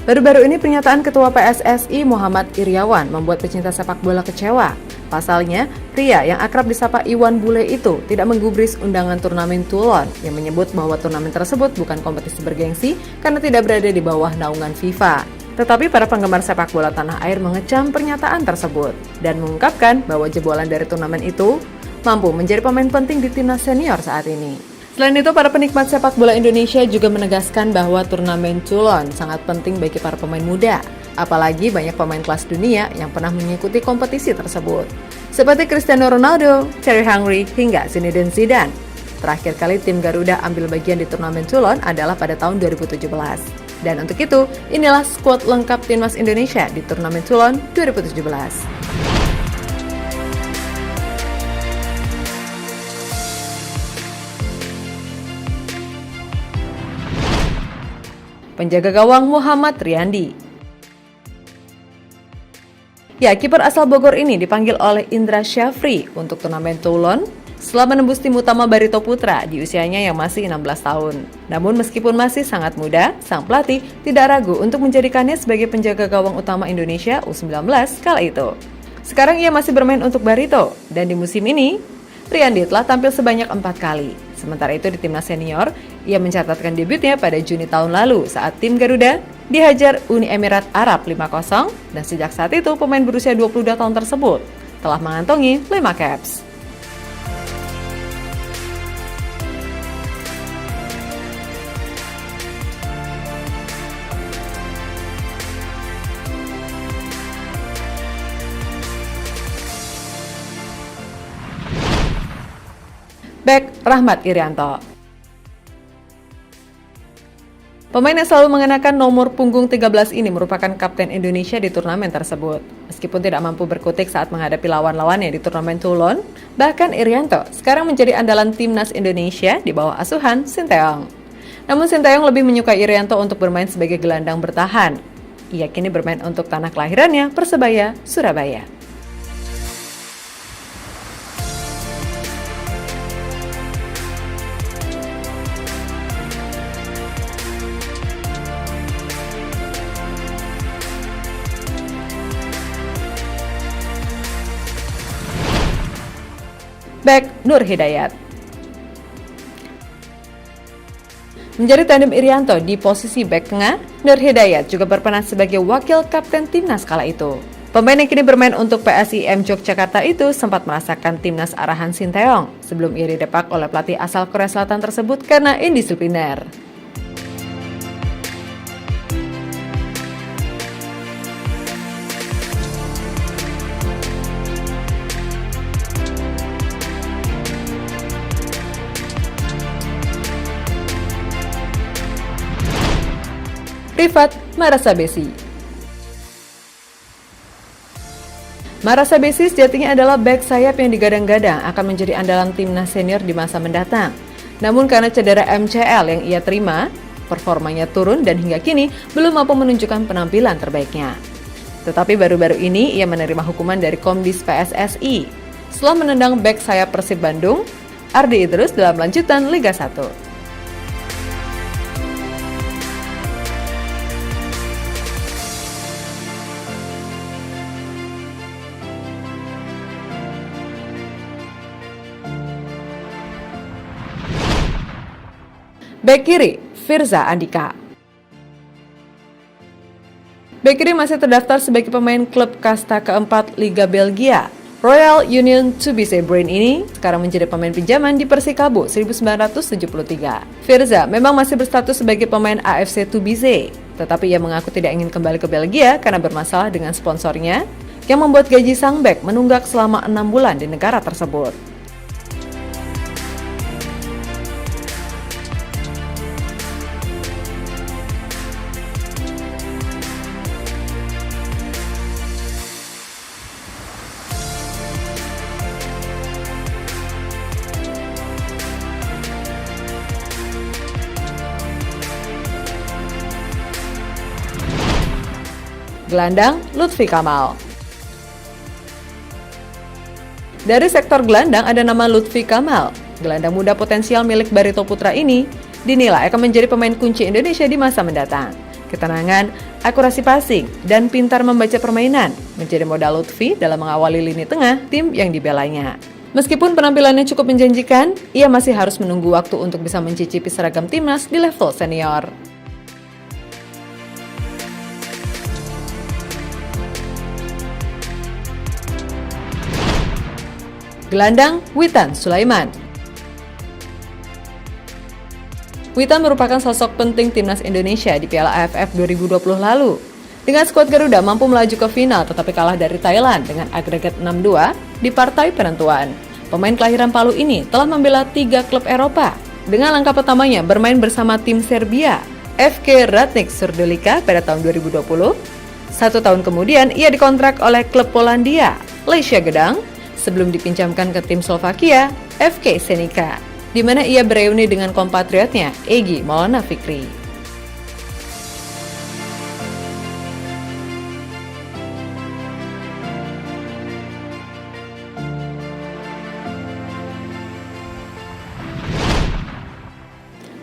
Baru-baru ini pernyataan Ketua PSSI Muhammad Iryawan membuat pecinta sepak bola kecewa. Pasalnya, pria yang akrab disapa Iwan Bule itu tidak menggubris undangan turnamen Toulon yang menyebut bahwa turnamen tersebut bukan kompetisi bergengsi karena tidak berada di bawah naungan FIFA. Tetapi para penggemar sepak bola tanah air mengecam pernyataan tersebut dan mengungkapkan bahwa jebolan dari turnamen itu mampu menjadi pemain penting di timnas senior saat ini. Selain itu, para penikmat sepak bola Indonesia juga menegaskan bahwa turnamen Toulon sangat penting bagi para pemain muda. Apalagi banyak pemain kelas dunia yang pernah mengikuti kompetisi tersebut. Seperti Cristiano Ronaldo, Thierry Henry, hingga Zinedine Zidane. Terakhir kali tim Garuda ambil bagian di turnamen Toulon adalah pada tahun 2017. Dan untuk itu, inilah skuad lengkap timnas Indonesia di turnamen Toulon 2017. Penjaga gawang Muhammad Riyandi. Ya, kiper asal Bogor ini dipanggil oleh Indra Syafri untuk turnamen Toulon setelah menembus tim utama Barito Putra di usianya yang masih 16 tahun. Namun meskipun masih sangat muda, sang pelatih tidak ragu untuk menjadikannya sebagai penjaga gawang utama Indonesia U19 kala itu. Sekarang ia masih bermain untuk Barito dan di musim ini Riyandi telah tampil sebanyak 4 kali. Sementara itu di timnas senior, ia mencatatkan debutnya pada Juni tahun lalu saat tim Garuda dihajar Uni Emirat Arab 5-0 dan sejak saat itu pemain berusia 22 tahun tersebut telah mengantongi 5 caps. Bek Rahmat Irianto. Pemain yang selalu mengenakan nomor punggung 13 ini merupakan kapten Indonesia di turnamen tersebut. Meskipun tidak mampu berkutik saat menghadapi lawan-lawannya di turnamen Toulon, bahkan Irianto sekarang menjadi andalan timnas Indonesia di bawah asuhan Sinteyong. Namun Sinteyong lebih menyukai Irianto untuk bermain sebagai gelandang bertahan. Ia kini bermain untuk tanah kelahirannya, Persebaya, Surabaya. Bek Nur Hidayat. Menjadi tandem Irianto di posisi bek tengah, Nur Hidayat juga berperan sebagai wakil kapten timnas kala itu. Pemain yang kini bermain untuk PSIM Yogyakarta itu sempat merasakan timnas arahan Sinteyong sebelum ia didepak oleh pelatih asal Korea Selatan tersebut karena indisipliner. Rifat Marasabesi. Marasabesi sejatinya adalah bek sayap yang digadang-gadang akan menjadi andalan timnas senior di masa mendatang. Namun karena cedera MCL yang ia terima, performanya turun dan hingga kini belum mampu menunjukkan penampilan terbaiknya. Tetapi baru-baru ini ia menerima hukuman dari Komdis PSSI setelah menendang bek sayap Persib Bandung, Ardi Idrus dalam lanjutan Liga 1. Bek kiri, Firza Andika. Bek kiri masih terdaftar sebagai pemain klub kasta keempat Liga Belgia. Royal Union Tbilisi Brain ini sekarang menjadi pemain pinjaman di Persikabo 1973. Firza memang masih berstatus sebagai pemain AFC Tbilisi, tetapi ia mengaku tidak ingin kembali ke Belgia karena bermasalah dengan sponsornya yang membuat gaji sang bek menunggak selama 6 bulan di negara tersebut. Gelandang Lutfi Kamal. Dari sektor gelandang ada nama Lutfi Kamal. Gelandang muda potensial milik Barito Putra ini dinilai akan menjadi pemain kunci Indonesia di masa mendatang. Ketenangan, akurasi passing, dan pintar membaca permainan menjadi modal Lutfi dalam mengawali lini tengah tim yang dibelanya. Meskipun penampilannya cukup menjanjikan, ia masih harus menunggu waktu untuk bisa mencicipi seragam timnas di level senior. Gelandang Witan Sulaiman. Witan merupakan sosok penting timnas Indonesia di Piala AFF 2020 lalu. Dengan skuad Garuda mampu melaju ke final tetapi kalah dari Thailand dengan agregat 6-2 di partai penentuan. Pemain kelahiran Palu ini telah membela 3 klub Eropa. Dengan langkah pertamanya bermain bersama tim Serbia, FK Ratnik Surdulika pada tahun 2020. 1 tahun kemudian ia dikontrak oleh klub Polandia, Lechia Gdańsk, sebelum dipinjamkan ke tim Slovakia, FK Senica, di mana ia bereuni dengan kompatriotnya Egy Maulana Fikri.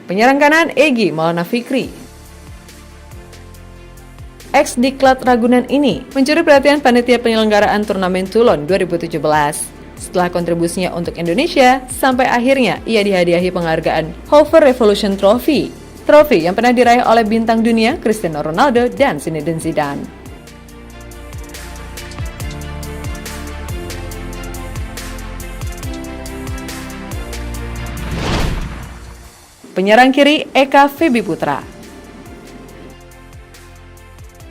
Penyerang kanan Egy Maulana Fikri. Ex-Diklat Ragunan ini mencuri perhatian panitia penyelenggaraan turnamen Toulon 2017. Setelah kontribusinya untuk Indonesia, sampai akhirnya ia dihadiahi penghargaan Hover Revolution Trophy. Trofi yang pernah diraih oleh bintang dunia Cristiano Ronaldo dan Zinedine Zidane. Penyerang kiri Eka Febi Putra.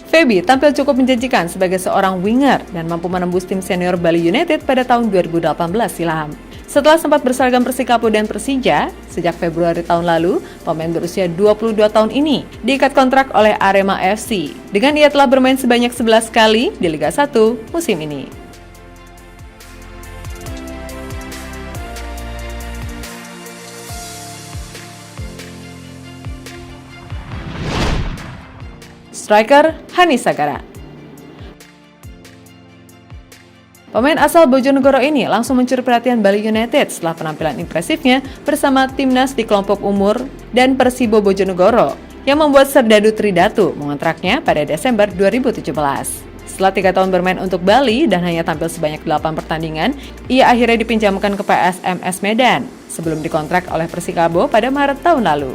Febi tampil cukup menjanjikan sebagai seorang winger dan mampu menembus tim senior Bali United pada tahun 2018 silam. Setelah sempat berseragam Persikabo dan Persija, sejak Februari tahun lalu, pemain berusia 22 tahun ini diikat kontrak oleh Arema FC. Dengan ia telah bermain sebanyak 11 kali di Liga 1 musim ini. Striker Hani Sagara. Pemain asal Bojonegoro ini langsung mencuri perhatian Bali United setelah penampilan impresifnya bersama timnas di kelompok umur dan Persibo Bojonegoro yang membuat Serdadu Tridatu mengontraknya pada Desember 2017. Setelah 3 tahun bermain untuk Bali dan hanya tampil sebanyak 8 pertandingan, ia akhirnya dipinjamkan ke PSMS Medan sebelum dikontrak oleh Persikabo pada Maret tahun lalu.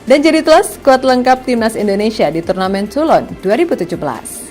Dan jadi itulah skuad lengkap timnas Indonesia di turnamen Toulon 2017.